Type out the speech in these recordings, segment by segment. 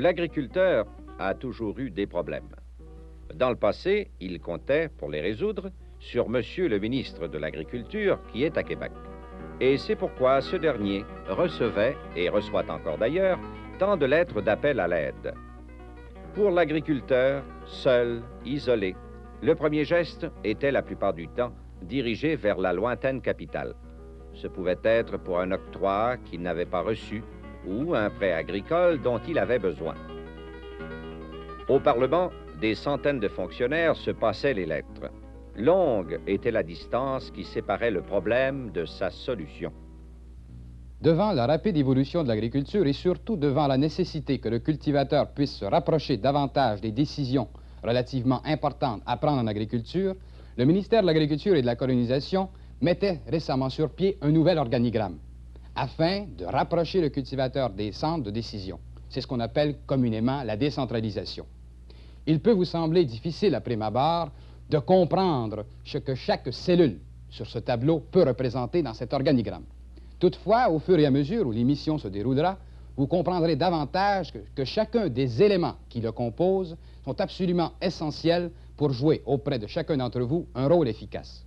L'agriculteur a toujours eu des problèmes. Dans le passé, il comptait, pour les résoudre, sur Monsieur le ministre de l'Agriculture, qui est à Québec. Et c'est pourquoi ce dernier recevait, et reçoit encore d'ailleurs, tant de lettres d'appel à l'aide. Pour l'agriculteur, seul, isolé, le premier geste était la plupart du temps dirigé vers la lointaine capitale. Ce pouvait être pour un octroi qu'il n'avait pas reçu ou un prêt agricole dont il avait besoin. Au Parlement, des centaines de fonctionnaires se passaient les lettres. Longue était la distance qui séparait le problème de sa solution. Devant la rapide évolution de l'agriculture et surtout devant la nécessité que le cultivateur puisse se rapprocher davantage des décisions relativement importantes à prendre en agriculture, le ministère de l'Agriculture et de la Colonisation mettait récemment sur pied un nouvel organigramme afin de rapprocher le cultivateur des centres de décision. C'est ce qu'on appelle communément la décentralisation. Il peut vous sembler difficile à prime abord de comprendre ce que chaque cellule sur ce tableau peut représenter dans cet organigramme. Toutefois, au fur et à mesure où l'émission se déroulera, vous comprendrez davantage que chacun des éléments qui le composent sont absolument essentiels pour jouer auprès de chacun d'entre vous un rôle efficace.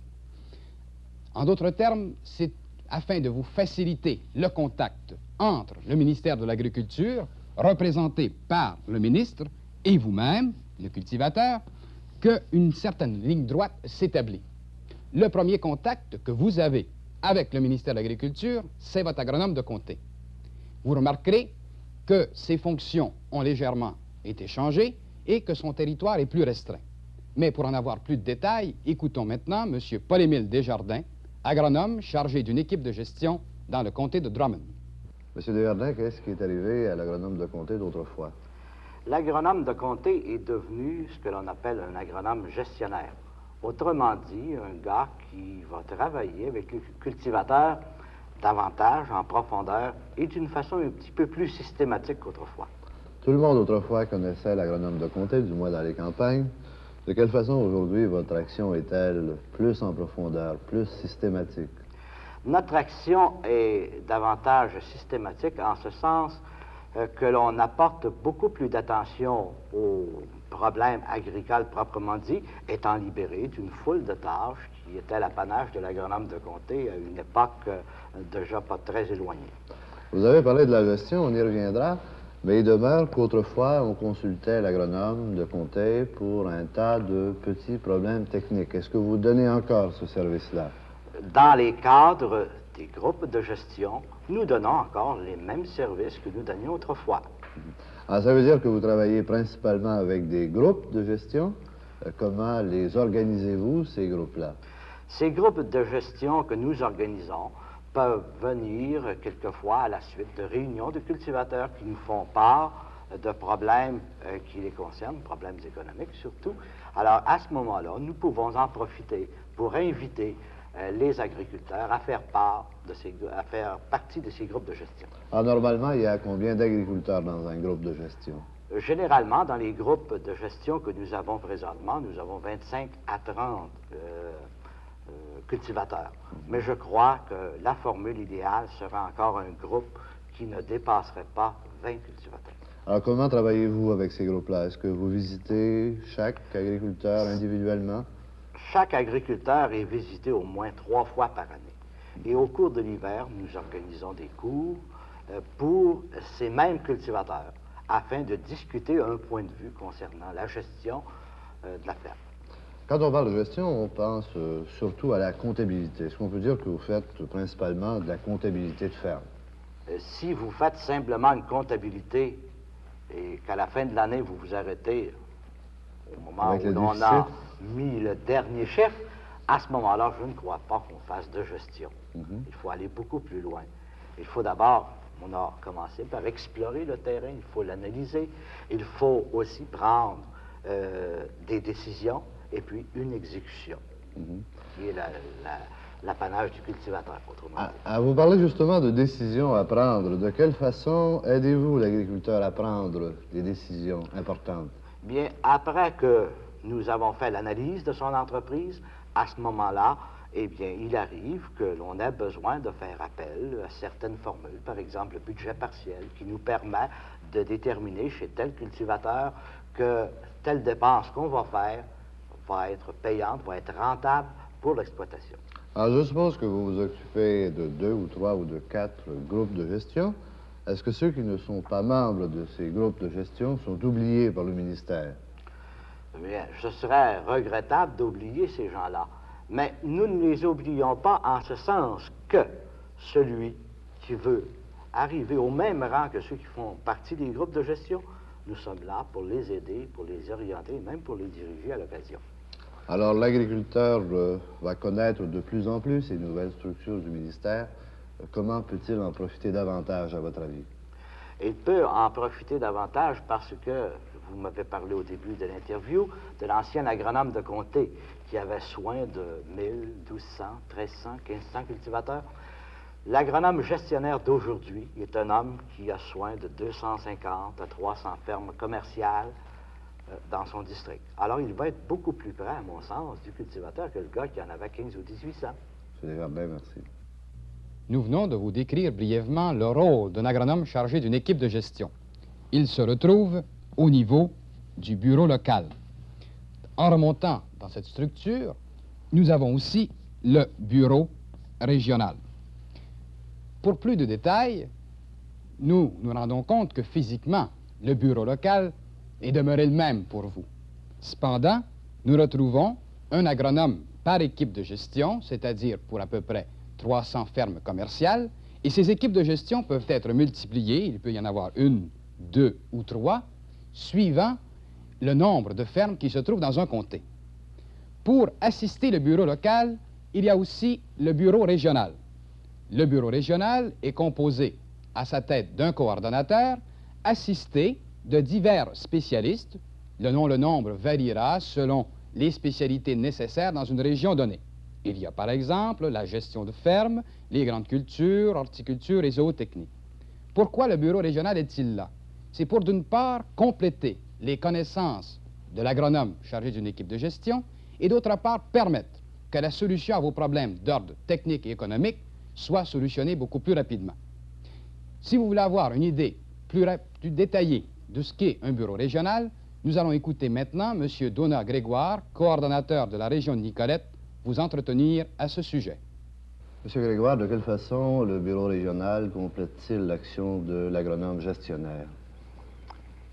En d'autres termes, c'est afin de vous faciliter le contact entre le ministère de l'Agriculture, représenté par le ministre, et vous-même, le cultivateur, qu'une certaine ligne droite s'établit. Le premier contact que vous avez avec le ministère de l'Agriculture, c'est votre agronome de comté. Vous remarquerez que ses fonctions ont légèrement été changées et que son territoire est plus restreint. Mais pour en avoir plus de détails, écoutons maintenant M. Paul-Émile Desjardins, agronome chargé d'une équipe de gestion dans le comté de Drummond. Monsieur Desjardins, qu'est-ce qui est arrivé à l'agronome de comté d'autrefois? L'agronome de comté est devenu ce que l'on appelle un agronome gestionnaire. Autrement dit, un gars qui va travailler avec les cultivateurs davantage, en profondeur et d'une façon un petit peu plus systématique qu'autrefois. Tout le monde autrefois connaissait l'agronome de comté, du moins dans les campagnes. De quelle façon aujourd'hui votre action est-elle plus en profondeur, plus systématique? Notre action est davantage systématique en ce sens que l'on apporte beaucoup plus d'attention aux problèmes agricoles proprement dit, étant libéré d'une foule de tâches qui étaient l'apanage de l'agronome de comté à une époque déjà pas très éloignée. Vous avez parlé de la gestion, on y reviendra, mais il demeure qu'autrefois, on consultait l'agronome de comté pour un tas de petits problèmes techniques. Est-ce que vous donnez encore ce service-là? Dans les cadres des groupes de gestion, nous donnons encore les mêmes services que nous donnions autrefois. Alors, ça veut dire que vous travaillez principalement avec des groupes de gestion. Comment les organisez-vous, ces groupes-là? Ces groupes de gestion que nous organisons peuvent venir quelquefois à la suite de réunions de cultivateurs qui nous font part de problèmes qui les concernent, problèmes économiques surtout. Alors, à ce moment-là, nous pouvons en profiter pour inviter les agriculteurs à faire partie de ces groupes de gestion. Alors, normalement, il y a combien d'agriculteurs dans un groupe de gestion? Généralement, dans les groupes de gestion que nous avons présentement, nous avons 25 à 30 cultivateurs. Mais je crois que la formule idéale serait encore un groupe qui ne dépasserait pas 20 cultivateurs. Alors, comment travaillez-vous avec ces groupes-là? Est-ce que vous visitez chaque agriculteur individuellement? Chaque agriculteur est visité au moins 3 fois par année. Et au cours de l'hiver, nous organisons des cours pour ces mêmes cultivateurs afin de discuter un point de vue concernant la gestion de la ferme. Quand on parle de gestion, on pense surtout à la comptabilité. Est-ce qu'on peut dire que vous faites principalement de la comptabilité de ferme? Si vous faites simplement une comptabilité et qu'à la fin de l'année, vous vous arrêtez au moment où l'on a mis le dernier chiffre, à ce moment-là, je ne crois pas qu'on fasse de gestion. Il faut aller beaucoup plus loin. Il faut d'abord, on a commencé par explorer le terrain, il faut l'analyser, il faut aussi prendre des décisions et puis une exécution, qui est l'apanage du cultivateur, autrement dit. Vous parlez justement de décisions à prendre. De quelle façon aidez-vous l'agriculteur à prendre des décisions importantes? Bien, après que nous avons fait l'analyse de son entreprise, à ce moment-là, eh bien, il arrive que l'on ait besoin de faire appel à certaines formules, par exemple le budget partiel, qui nous permet de déterminer chez tel cultivateur que telle dépense qu'on va faire va être payante, va être rentable pour l'exploitation. Alors, je suppose que vous vous occupez de 2 ou 3 ou de 4 groupes de gestion. Est-ce que ceux qui ne sont pas membres de ces groupes de gestion sont oubliés par le ministère? Bien, ce serait regrettable d'oublier ces gens-là. Mais nous ne les oublions pas en ce sens que celui qui veut arriver au même rang que ceux qui font partie des groupes de gestion, nous sommes là pour les aider, pour les orienter, même pour les diriger à l'occasion. Alors, l'agriculteur va connaître de plus en plus ces nouvelles structures du ministère. Comment peut-il en profiter davantage, à votre avis? Il peut en profiter davantage parce que, vous m'avez parlé au début de l'interview, de l'ancien agronome de comté qui avait soin de 1000, 1200, 1300, 1500 cultivateurs. L'agronome gestionnaire d'aujourd'hui est un homme qui a soin de 250 à 300 fermes commerciales dans son district. Alors, il va être beaucoup plus près, à mon sens, du cultivateur que le gars qui en avait 15 ou 1800. C'est déjà bien, merci. Nous venons de vous décrire brièvement le rôle d'un agronome chargé d'une équipe de gestion. Il se retrouve au niveau du bureau local. En remontant dans cette structure, nous avons aussi le bureau régional. Pour plus de détails, nous nous rendons compte que physiquement, le bureau local est demeuré le même pour vous. Cependant, nous retrouvons un agronome par équipe de gestion, c'est-à-dire pour à peu près 300 fermes commerciales, et ces équipes de gestion peuvent être multipliées, il peut y en avoir 1, 2 ou 3, suivant le nombre de fermes qui se trouvent dans un comté. Pour assister le bureau local, il y a aussi le bureau régional. Le bureau régional est composé à sa tête d'un coordonnateur, assisté de divers spécialistes. Le nombre variera selon les spécialités nécessaires dans une région donnée. Il y a par exemple la gestion de fermes, les grandes cultures, horticulture et zootechnie. Pourquoi le bureau régional est-il là? C'est pour d'une part compléter les connaissances de l'agronome chargé d'une équipe de gestion et d'autre part permettre que la solution à vos problèmes d'ordre technique et économique soit solutionnée beaucoup plus rapidement. Si vous voulez avoir une idée plus détaillée de ce qu'est un bureau régional, nous allons écouter maintenant M. Donat Grégoire, coordonnateur de la région de Nicolette, vous entretenir à ce sujet. Monsieur Grégoire, de quelle façon le bureau régional complète-t-il l'action de l'agronome gestionnaire?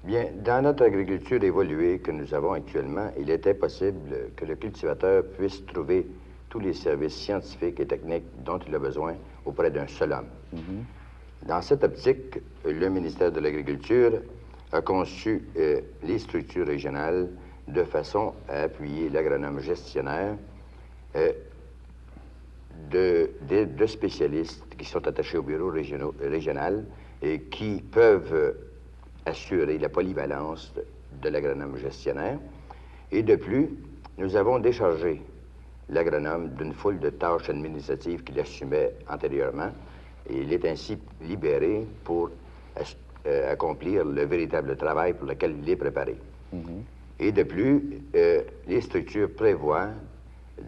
Bien, dans notre agriculture évoluée que nous avons actuellement, il était possible que le cultivateur puisse trouver tous les services scientifiques et techniques dont il a besoin auprès d'un seul homme. Dans cette optique, le ministère de l'Agriculture a conçu les structures régionales de façon à appuyer l'agronome gestionnaire de spécialistes qui sont attachés au bureau régional et qui peuvent assurer la polyvalence de l'agronome gestionnaire. Et de plus, nous avons déchargé l'agronome d'une foule de tâches administratives qu'il assumait antérieurement, et il est ainsi libéré pour accomplir le véritable travail pour lequel il est préparé. Et de plus, les structures prévoient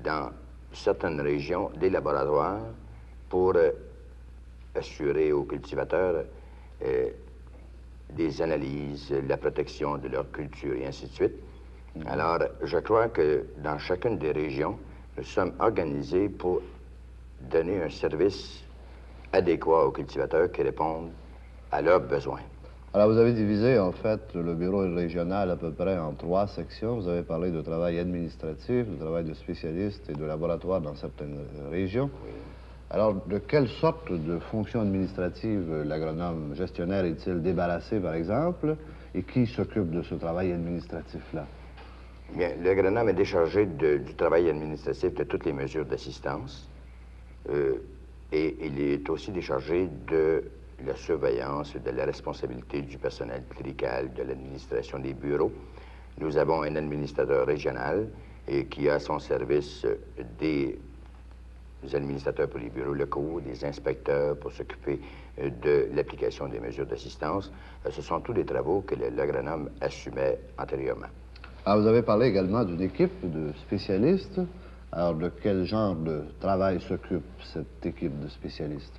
dans certaines régions des laboratoires pour assurer aux cultivateurs des analyses, la protection de leur culture et ainsi de suite. Alors, je crois que dans chacune des régions, nous sommes organisés pour donner un service adéquat aux cultivateurs qui répondent à leurs besoins. Alors, vous avez divisé, en fait, le bureau régional à peu près en 3 sections. Vous avez parlé de travail administratif, de travail de spécialistes et de laboratoire dans certaines régions. Oui. Alors, de quelle sorte de fonction administrative l'agronome gestionnaire est-il débarrassé, par exemple, et qui s'occupe de ce travail administratif-là? Bien, l'agronome est déchargé du travail administratif de toutes les mesures d'assistance et il est aussi déchargé de la surveillance et de la responsabilité du personnel clérical, de l'administration des bureaux. Nous avons un administrateur régional qui a à son service des administrateurs pour les bureaux locaux, des inspecteurs pour s'occuper de l'application des mesures d'assistance. Ce sont tous les travaux que l'agronome assumait antérieurement. Alors, vous avez parlé également d'une équipe de spécialistes. Alors, de quel genre de travail s'occupe cette équipe de spécialistes?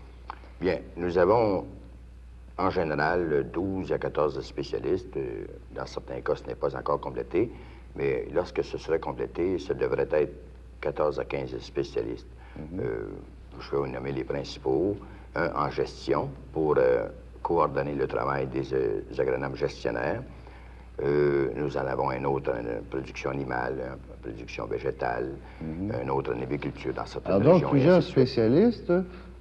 Bien, nous avons en général 12 à 14 spécialistes. Dans certains cas, ce n'est pas encore complété, mais lorsque ce serait complété, ce devrait être 14 à 15 spécialistes. Je vais vous nommer les principaux. Un en gestion pour coordonner le travail des agronomes gestionnaires. Nous en avons un autre en production animale, en production végétale, un autre en aviculture dans certaines régions. Alors donc, plusieurs spécialistes.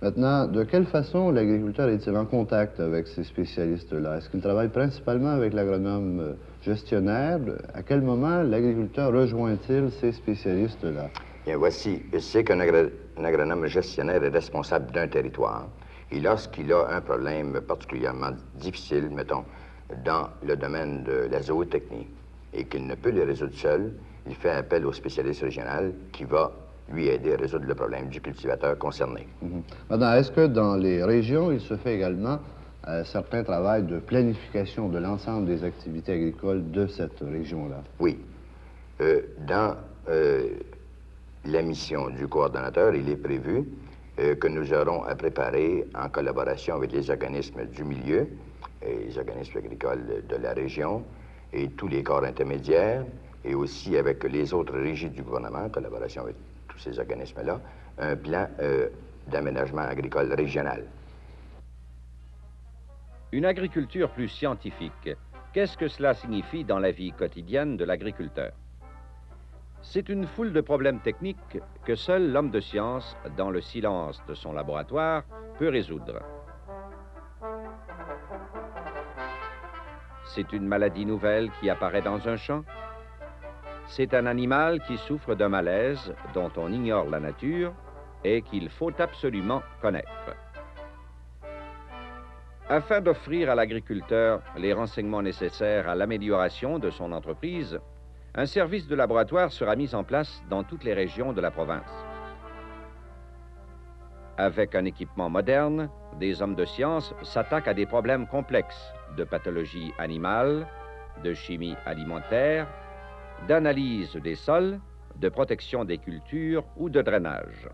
Maintenant, de quelle façon l'agriculteur est-il en contact avec ces spécialistes-là? Est-ce qu'il travaille principalement avec l'agronome gestionnaire? À quel moment l'agriculteur rejoint-il ces spécialistes-là? Bien, voici, c'est qu'un agronome gestionnaire est responsable d'un territoire. Et lorsqu'il a un problème particulièrement difficile, mettons, dans le domaine de la zootechnie, et qu'il ne peut le résoudre seul, il fait appel au spécialiste régional qui va lui aider à résoudre le problème du cultivateur concerné. Maintenant, est-ce que dans les régions, il se fait également un certain travail de planification de l'ensemble des activités agricoles de cette région-là? Oui. Dans la mission du coordonnateur, il est prévu que nous aurons à préparer en collaboration avec les organismes du milieu, les organismes agricoles de la région et tous les corps intermédiaires, et aussi avec les autres régies du gouvernement, en collaboration avec tous ces organismes-là, un plan d'aménagement agricole régional. Une agriculture plus scientifique, qu'est-ce que cela signifie dans la vie quotidienne de l'agriculteur? C'est une foule de problèmes techniques que seul l'homme de science, dans le silence de son laboratoire, peut résoudre. C'est une maladie nouvelle qui apparaît dans un champ. C'est un animal qui souffre d'un malaise dont on ignore la nature et qu'il faut absolument connaître. Afin d'offrir à l'agriculteur les renseignements nécessaires à l'amélioration de son entreprise, un service de laboratoire sera mis en place dans toutes les régions de la province. Avec un équipement moderne, des hommes de science s'attaquent à des problèmes complexes de pathologie animale, de chimie alimentaire, d'analyse des sols, de protection des cultures ou de drainage.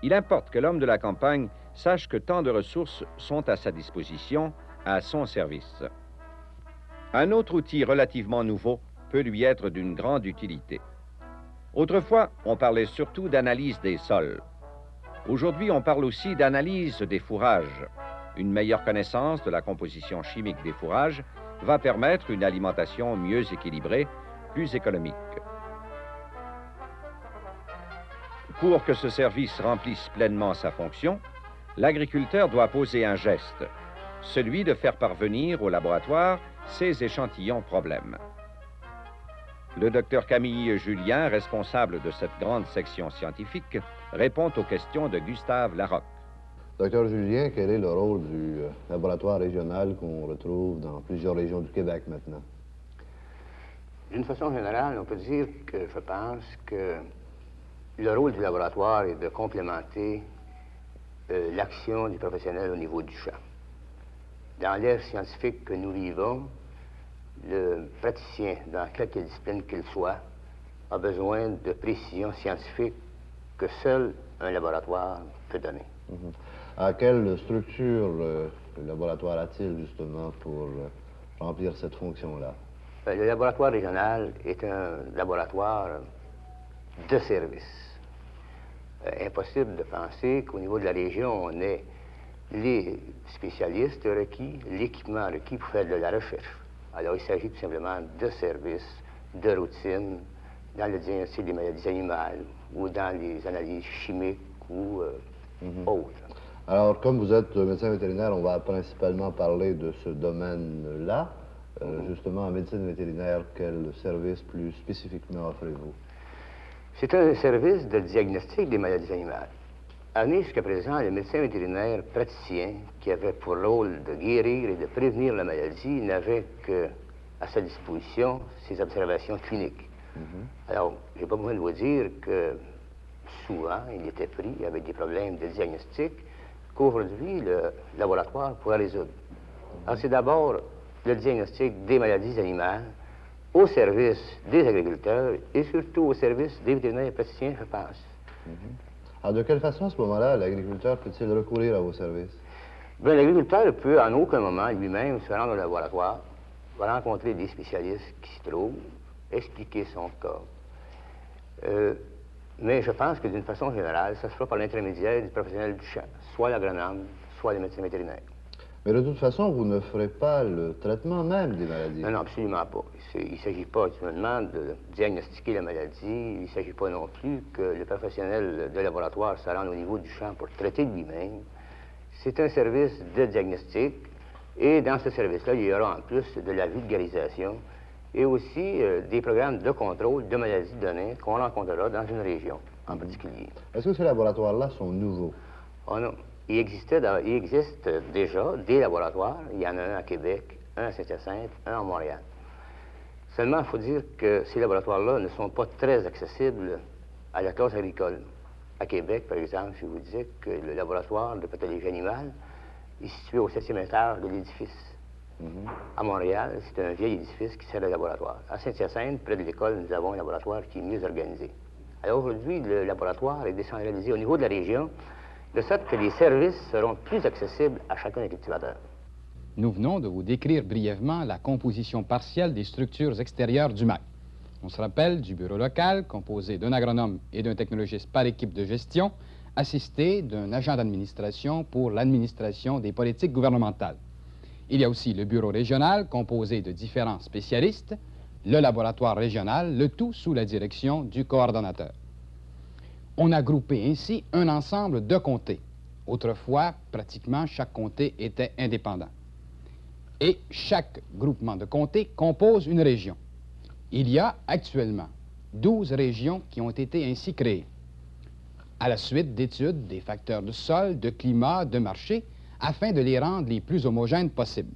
Il importe que l'homme de la campagne sache que tant de ressources sont à sa disposition, à son service. Un autre outil relativement nouveau peut lui être d'une grande utilité. Autrefois, on parlait surtout d'analyse des sols. Aujourd'hui, on parle aussi d'analyse des fourrages. Une meilleure connaissance de la composition chimique des fourrages va permettre une alimentation mieux équilibrée, plus économique. Pour que ce service remplisse pleinement sa fonction, l'agriculteur doit poser un geste, celui de faire parvenir au laboratoire ses échantillons problèmes. Le docteur Camille Julien, responsable de cette grande section scientifique, répond aux questions de Gustave Larocque. Docteur Julien, quel est le rôle du laboratoire régional qu'on retrouve dans plusieurs régions du Québec maintenant? D'une façon générale, on peut dire que je pense que le rôle du laboratoire est de complémenter l'action du professionnel au niveau du champ. Dans l'ère scientifique que nous vivons, le praticien, dans quelque discipline qu'il soit, a besoin de précision scientifique que seul un laboratoire peut donner. À quelle structure le laboratoire a-t-il justement pour remplir cette fonction-là? Le laboratoire régional est un laboratoire de service. Impossible de penser qu'au niveau de la région, on ait les spécialistes requis, l'équipement requis pour faire de la recherche. Alors, il s'agit tout simplement de services, de routine, dans le diagnostic des maladies animales ou dans les analyses chimiques ou autres. Alors, comme vous êtes médecin vétérinaire, on va principalement parler de ce domaine-là. Justement, en médecine vétérinaire, quel service plus spécifiquement offrez-vous? C'est un service de diagnostic des maladies animales. Amené jusqu'à présent, le médecin vétérinaire praticien, qui avait pour rôle de guérir et de prévenir la maladie, n'avait qu'à sa disposition ses observations cliniques. Alors, je n'ai pas besoin de vous dire que souvent, il était pris avec des problèmes de diagnostic qu'aujourd'hui, le laboratoire pourra résoudre. Alors, c'est d'abord le diagnostic des maladies animales au service des agriculteurs et surtout au service des vétérinaires praticiens, je pense. Alors, de quelle façon, à ce moment-là, l'agriculteur peut-il recourir à vos services? Bien, l'agriculteur peut en aucun moment lui-même se rendre au laboratoire, va rencontrer des spécialistes qui s'y trouvent, expliquer son cas. Mais je pense que d'une façon générale, ça se fera par l'intermédiaire du professionnel du champ, soit l'agronome, soit les médecins vétérinaires. Mais de toute façon, vous ne ferez pas le traitement même des maladies. Non, non, absolument pas. Il ne s'agit pas, tu me demandes, de diagnostiquer la maladie. Il ne s'agit pas non plus que le professionnel de laboratoire se rende au niveau du champ pour traiter lui-même. C'est un service de diagnostic. Et dans ce service-là, il y aura en plus de la vulgarisation et aussi des programmes de contrôle de maladies données qu'on rencontrera dans une région en particulier. Est-ce que ces laboratoires-là sont nouveaux? Oh non. Il existe déjà des laboratoires. Il y en a un à Québec, un à Saint-Hyacinthe, un à Montréal. Seulement, il faut dire que ces laboratoires-là ne sont pas très accessibles à la classe agricole. À Québec, par exemple, je vous disais que le laboratoire de pathologie animale est situé au 7e étage de l'édifice. À Montréal, c'est un vieil édifice qui sert de laboratoire. À Saint-Hyacinthe, près de l'école, nous avons un laboratoire qui est mieux organisé. Alors aujourd'hui, le laboratoire est décentralisé au niveau de la région, de sorte que les services seront plus accessibles à chacun des cultivateurs. Nous venons de vous décrire brièvement la composition partielle des structures extérieures du MAC. On se rappelle du bureau local, composé d'un agronome et d'un technologiste par équipe de gestion, assisté d'un agent d'administration pour l'administration des politiques gouvernementales. Il y a aussi le bureau régional, composé de différents spécialistes, le laboratoire régional, le tout sous la direction du coordonnateur. On a groupé ainsi un ensemble de comtés. Autrefois, pratiquement chaque comté était indépendant. Et chaque groupement de comtés compose une région. Il y a actuellement 12 régions qui ont été ainsi créées, à la suite d'études des facteurs de sol, de climat, de marché, afin de les rendre les plus homogènes possibles.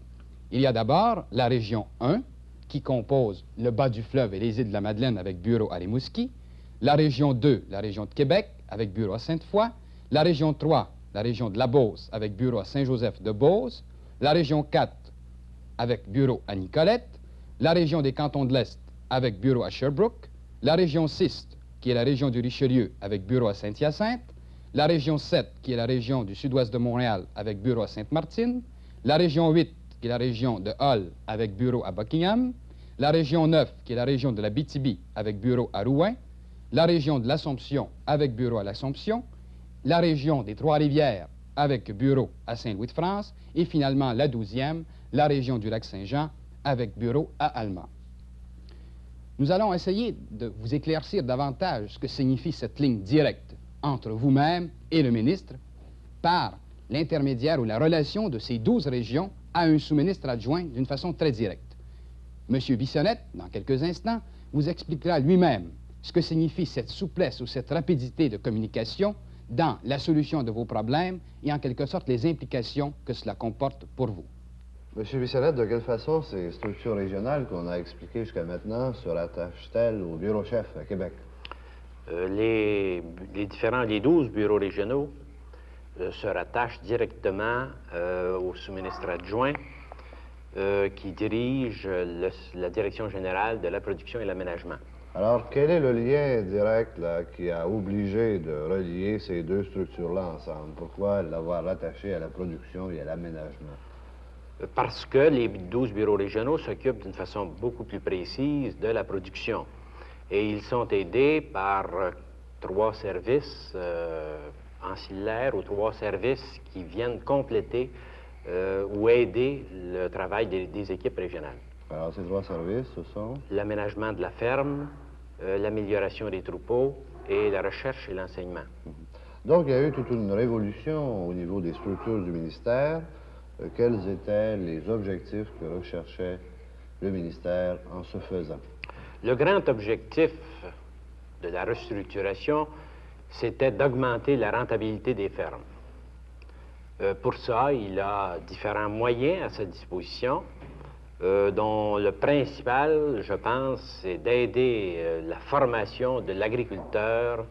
Il y a d'abord la région 1, qui compose le bas du fleuve et les îles de la Madeleine avec bureau à Rimouski, la région 2, la région de Québec, avec bureau à Sainte-Foy, la région 3, la région de la Beauce, avec bureau à Saint-Joseph-de-Beauce, la région 4, avec bureau à Nicolette, la région des cantons de l'Est, avec bureau à Sherbrooke, la région 6, qui est la région du Richelieu, avec bureau à Saint-Hyacinthe, la région 7, qui est la région du sud-ouest de Montréal, avec bureau à Sainte-Martine, la région 8, qui est la région de Hull, avec bureau à Buckingham, la région 9, qui est la région de la Abitibi, avec bureau à Rouen, la région de l'Assomption, avec bureau à l'Assomption, la région des Trois-Rivières, avec bureau à Saint-Louis-de-France, et finalement la 12e, la région du Lac-Saint-Jean, avec bureau à Alma. Nous allons essayer de vous éclaircir davantage ce que signifie cette ligne directe entre vous-même et le ministre par l'intermédiaire ou la relation de ces 12 régions à un sous-ministre adjoint d'une façon très directe. M. Bissonnette, dans quelques instants, vous expliquera lui-même ce que signifie cette souplesse ou cette rapidité de communication dans la solution de vos problèmes et en quelque sorte les implications que cela comporte pour vous. Monsieur Bissonnette, de quelle façon ces structures régionales qu'on a expliquées jusqu'à maintenant se rattachent-elles au bureau-chef à Québec? Les 12 bureaux régionaux se rattachent directement au sous-ministre adjoint qui dirige la direction générale de la production et l'aménagement. Alors, quel est le lien direct là, qui a obligé de relier ces deux structures-là ensemble? Pourquoi l'avoir rattaché à la production et à l'aménagement? Parce que les 12 bureaux régionaux s'occupent d'une façon beaucoup plus précise de la production. Et ils sont aidés par 3 services ancillaires ou 3 services qui viennent compléter ou aider le travail des équipes régionales. Alors, ces 3 services, ce sont? L'aménagement de la ferme, l'amélioration des troupeaux et la recherche et l'enseignement. Donc, il y a eu toute une révolution au niveau des structures du ministère. Quels étaient les objectifs que recherchait le ministère en ce faisant? Le grand objectif de la restructuration, c'était d'augmenter la rentabilité des fermes. Pour ça, il a différents moyens à sa disposition, dont le principal, je pense, c'est d'aider la formation de l'agriculteur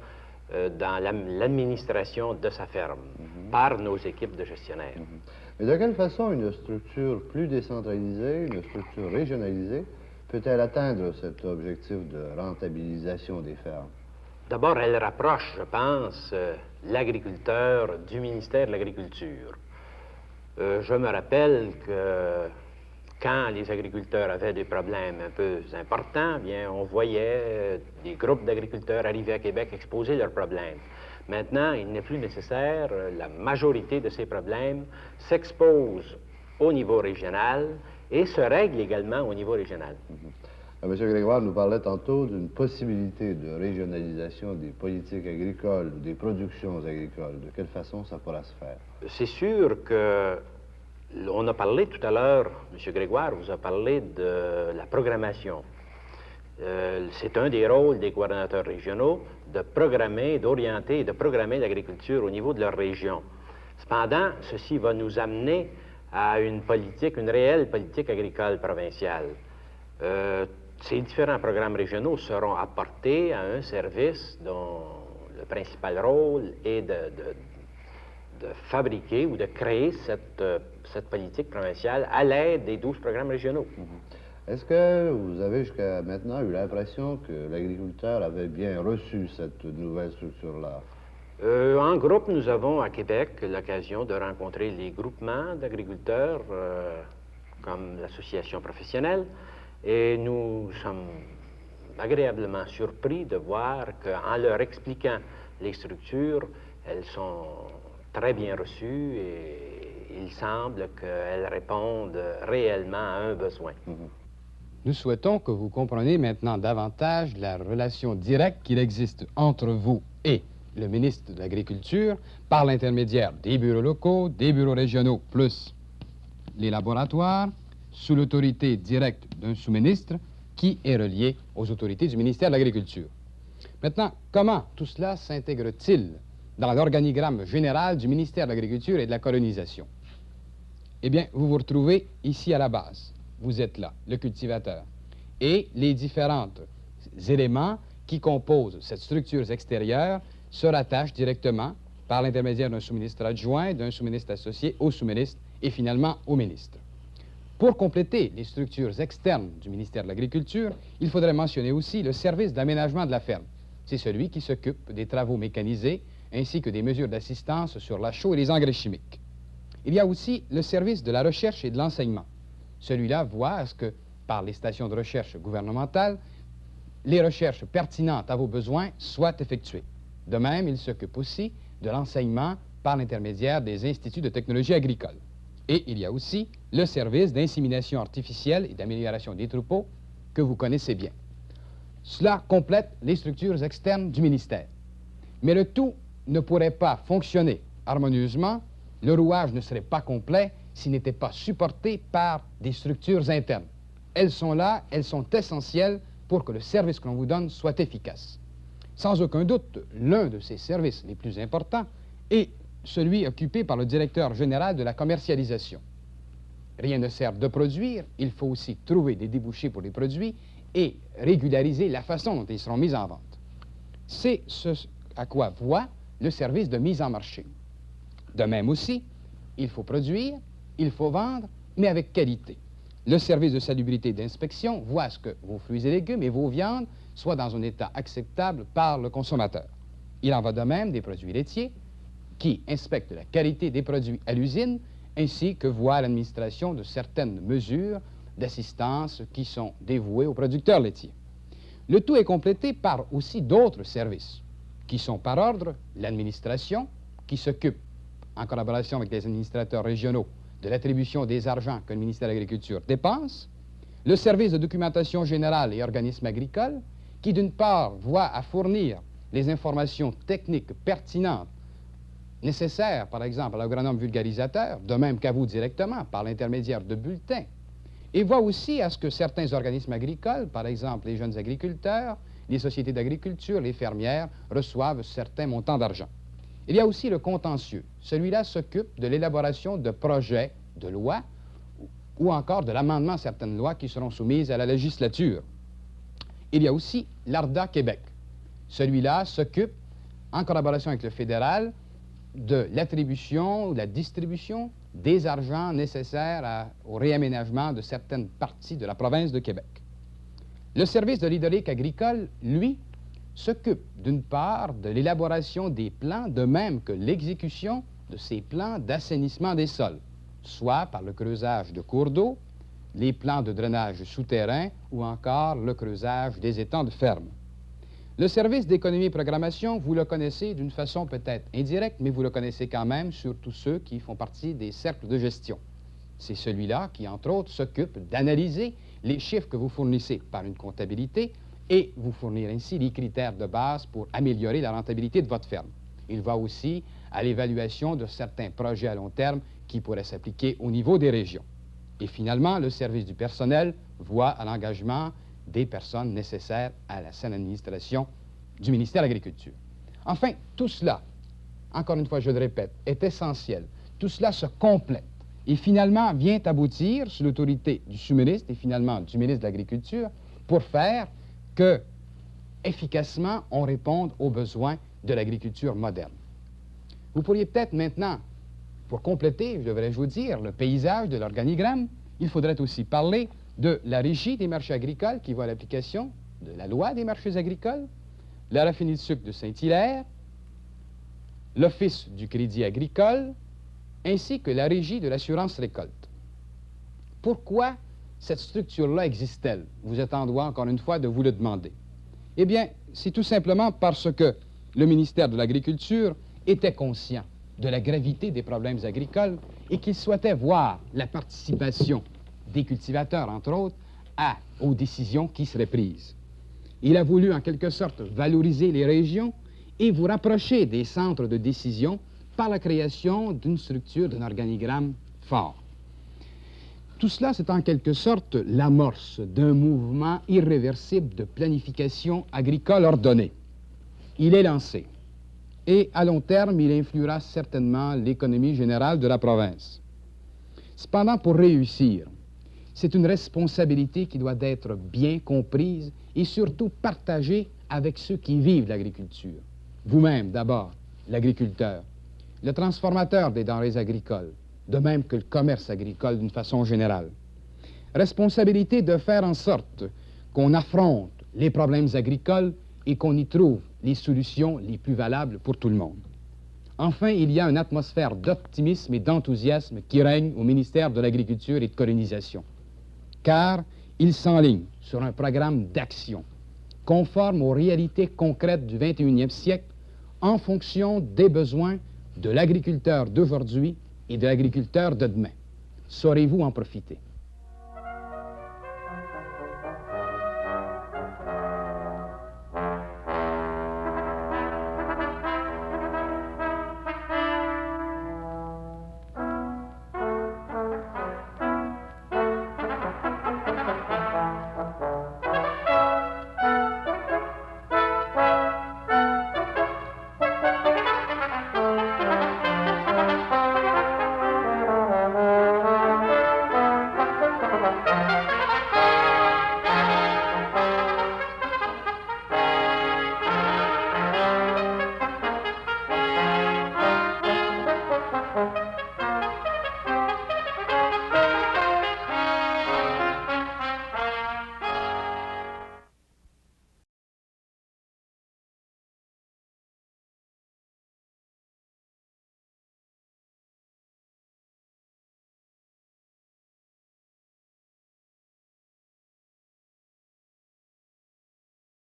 dans l'administration de sa ferme par nos équipes de gestionnaires. Mais de quelle façon une structure plus décentralisée, une structure régionalisée, peut-elle atteindre cet objectif de rentabilisation des fermes? D'abord, elle rapproche, je pense, l'agriculteur du ministère de l'Agriculture. Je me rappelle que quand les agriculteurs avaient des problèmes un peu importants, bien, on voyait des groupes d'agriculteurs arriver à Québec exposer leurs problèmes. Maintenant, il n'est plus nécessaire. La majorité de ces problèmes s'exposent au niveau régional et se règlent également au niveau régional. M. Grégoire nous parlait tantôt d'une possibilité de régionalisation des politiques agricoles ou des productions agricoles. De quelle façon ça pourra se faire? C'est sûr que on a parlé tout à l'heure, M. Grégoire vous a parlé de la programmation. C'est un des rôles des coordonnateurs régionaux de programmer, d'orienter et de programmer l'agriculture au niveau de leur région. Cependant, ceci va nous amener à une politique, une réelle politique agricole provinciale. Ces différents programmes régionaux seront apportés à un service dont le principal rôle est de fabriquer ou de créer cette politique provinciale à l'aide des 12 programmes régionaux. Est-ce que vous avez jusqu'à maintenant eu l'impression que l'agriculteur avait bien reçu cette nouvelle structure-là? En groupe, nous avons à Québec l'occasion de rencontrer les groupements d'agriculteurs comme l'association professionnelle et nous sommes agréablement surpris de voir qu'en leur expliquant les structures, elles sont très bien reçues et il semble qu'elles répondent réellement à un besoin. Nous souhaitons que vous compreniez maintenant davantage la relation directe qu'il existe entre vous et le ministre de l'Agriculture par l'intermédiaire des bureaux locaux, des bureaux régionaux, plus les laboratoires, sous l'autorité directe d'un sous-ministre qui est relié aux autorités du ministère de l'Agriculture. Maintenant, comment tout cela s'intègre-t-il dans l'organigramme général du ministère de l'Agriculture et de la colonisation? Eh bien, vous vous retrouvez ici à la base. Vous êtes là, le cultivateur. Et les différents éléments qui composent cette structure extérieure se rattachent directement, par l'intermédiaire d'un sous-ministre adjoint, d'un sous-ministre associé, au sous-ministre et finalement au ministre. Pour compléter les structures externes du ministère de l'Agriculture, il faudrait mentionner aussi le service d'aménagement de la ferme. C'est celui qui s'occupe des travaux mécanisés ainsi que des mesures d'assistance sur la chaux et les engrais chimiques. Il y a aussi le service de la recherche et de l'enseignement. Celui-là voit à ce que, par les stations de recherche gouvernementales, les recherches pertinentes à vos besoins soient effectuées. De même, il s'occupe aussi de l'enseignement par l'intermédiaire des instituts de technologie agricole. Et il y a aussi le service d'insémination artificielle et d'amélioration des troupeaux que vous connaissez bien. Cela complète les structures externes du ministère. Mais le tout ne pourrait pas fonctionner harmonieusement, le rouage ne serait pas complet s'il n'était pas supporté par des structures internes. Elles sont là, elles sont essentielles pour que le service que l'on vous donne soit efficace. Sans aucun doute, l'un de ces services les plus importants est celui occupé par le directeur général de la commercialisation. Rien ne sert de produire, il faut aussi trouver des débouchés pour les produits et régulariser la façon dont ils seront mis en vente. C'est ce à quoi voit le service de mise en marché. De même aussi, il faut produire, il faut vendre, mais avec qualité. Le service de salubrité et d'inspection voit à ce que vos fruits et légumes et vos viandes soient dans un état acceptable par le consommateur. Il en va de même des produits laitiers qui inspectent la qualité des produits à l'usine ainsi que voit l'administration de certaines mesures d'assistance qui sont dévouées aux producteurs laitiers. Le tout est complété par aussi d'autres services qui sont par ordre l'administration qui s'occupe en collaboration avec les administrateurs régionaux de l'attribution des argents que le ministère de l'Agriculture dépense, le service de documentation générale et organismes agricoles, qui d'une part voit à fournir les informations techniques pertinentes nécessaires, par exemple, à l'agronome vulgarisateur, de même qu'à vous directement, par l'intermédiaire de bulletins, et voit aussi à ce que certains organismes agricoles, par exemple les jeunes agriculteurs, les sociétés d'agriculture, les fermières, reçoivent certains montants d'argent. Il y a aussi le contentieux. Celui-là s'occupe de l'élaboration de projets de loi ou encore de l'amendement à certaines lois qui seront soumises à la législature. Il y a aussi l'ARDA Québec. Celui-là s'occupe, en collaboration avec le fédéral, de l'attribution ou la distribution des argents nécessaires au réaménagement de certaines parties de la province de Québec. Le service de l'hydraulique agricole, lui, s'occupe d'une part de l'élaboration des plans, de même que l'exécution de ces plans d'assainissement des sols. soit par le creusage de cours d'eau, les plans de drainage souterrain ou encore le creusage des étangs de ferme. Le service d'économie et programmation, vous le connaissez d'une façon peut-être indirecte, mais vous le connaissez quand même, surtout ceux qui font partie des cercles de gestion. C'est celui-là qui, entre autres, s'occupe d'analyser les chiffres que vous fournissez par une comptabilité et vous fournir ainsi les critères de base pour améliorer la rentabilité de votre ferme. Il va aussi à l'évaluation de certains projets à long terme qui pourraient s'appliquer au niveau des régions. Et finalement, le service du personnel voit à l'engagement des personnes nécessaires à la saine administration du ministère de l'Agriculture. Enfin, tout cela, encore une fois, je le répète, est essentiel. Tout cela se complète et finalement vient aboutir, sous l'autorité du sous-ministre et finalement du ministre de l'Agriculture, pour faire que, efficacement, on réponde aux besoins de l'agriculture moderne. Vous pourriez peut-être maintenant, pour compléter, devrais-je vous dire, le paysage de l'organigramme, il faudrait aussi parler de la Régie des marchés agricoles qui voit à l'application de la loi des marchés agricoles, la raffinerie de sucre de Saint-Hilaire, l'Office du crédit agricole, ainsi que la Régie de l'assurance récolte. Pourquoi cette structure-là existe-t-elle? Vous êtes en droit, encore une fois, de vous le demander. Eh bien, c'est tout simplement parce que le ministère de l'Agriculture était conscient de la gravité des problèmes agricoles et qu'il souhaitait voir la participation des cultivateurs, entre autres, aux décisions qui seraient prises. Il a voulu, en quelque sorte, valoriser les régions et vous rapprocher des centres de décision par la création d'une structure, d'un organigramme fort. Tout cela, c'est en quelque sorte l'amorce d'un mouvement irréversible de planification agricole ordonnée. Il est lancé et, à long terme, il influera certainement l'économie générale de la province. Cependant, pour réussir, c'est une responsabilité qui doit être bien comprise et surtout partagée avec ceux qui vivent l'agriculture. Vous-même, d'abord, l'agriculteur, le transformateur des denrées agricoles, de même que le commerce agricole d'une façon générale. Responsabilité de faire en sorte qu'on affronte les problèmes agricoles et qu'on y trouve les solutions les plus valables pour tout le monde. Enfin, il y a une atmosphère d'optimisme et d'enthousiasme qui règne au ministère de l'Agriculture et de colonisation, car il s'enligne sur un programme d'action conforme aux réalités concrètes du 21e siècle en fonction des besoins de l'agriculteur d'aujourd'hui et de l'agriculteur de demain. Saurez-vous en profiter?